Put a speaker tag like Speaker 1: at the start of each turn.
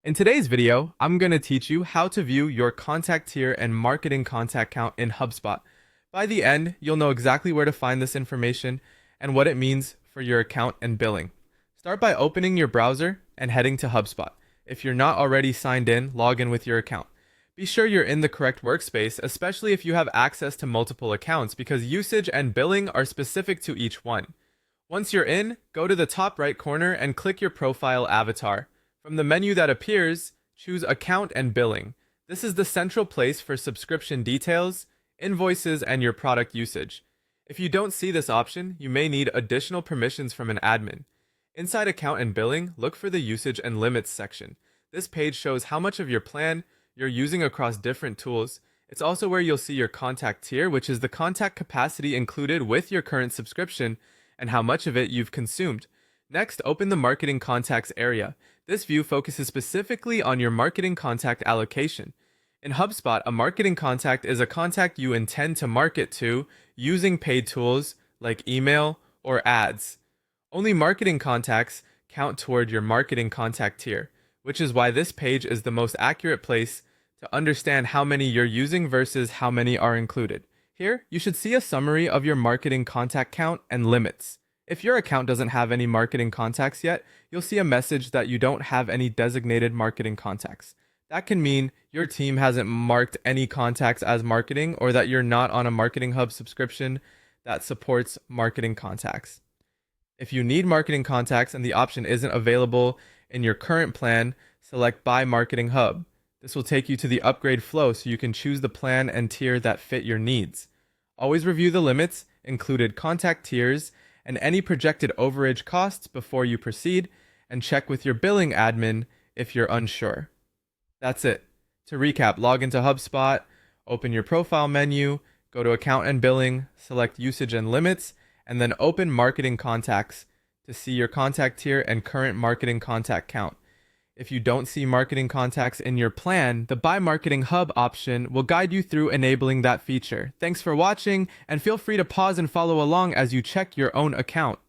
Speaker 1: In today's video, I'm going to teach you how to view your contact tier and marketing contact count in Hubspot. By the end, you'll know exactly where to find this information and what it means for your account and billing. Start by opening your browser and heading to Hubspot. If you're not already signed in, log in with your account. Be sure you're in the correct workspace, especially if you have access to multiple accounts, because usage and billing are specific to each one. Once you're in, go to the top right corner and click your profile avatar. From the menu that appears, choose Account and Billing. This is the central place for subscription details, invoices, and your product usage. If you don't see this option, you may need additional permissions from an admin. Inside Account and Billing, look for the Usage and Limits section. This page shows how much of your plan you're using across different tools. It's also where you'll see your contact tier, which is the contact capacity included with your current subscription, and how much of it you've consumed. Next, open the Marketing Contacts area. This view focuses specifically on your marketing contact allocation. In HubSpot, a marketing contact is a contact you intend to market to using paid tools like email or ads. Only marketing contacts count toward your marketing contact tier, which is why this page is the most accurate place to understand how many you're using versus how many are included. Here, you should see a summary of your marketing contact count and limits. If your account doesn't have any marketing contacts yet, you'll see a message that you don't have any designated marketing contacts. That can mean your team hasn't marked any contacts as marketing, or that you're not on a Marketing Hub subscription that supports marketing contacts. If you need marketing contacts and the option isn't available in your current plan, select Buy Marketing Hub. This will take you to the upgrade flow so you can choose the plan and tier that fit your needs. Always review the limits, included contact tiers, and any projected overage costs before you proceed, and check with your billing admin if you're unsure. That's it. To recap, log into HubSpot, open your profile menu, go to Account and Billing, select Usage and Limits, and then open Marketing Contacts to see your contact tier and current marketing contact count. If you don't see marketing contacts in your plan, the Buy Marketing Hub option will guide you through enabling that feature. Thanks for watching, and feel free to pause and follow along as you check your own account.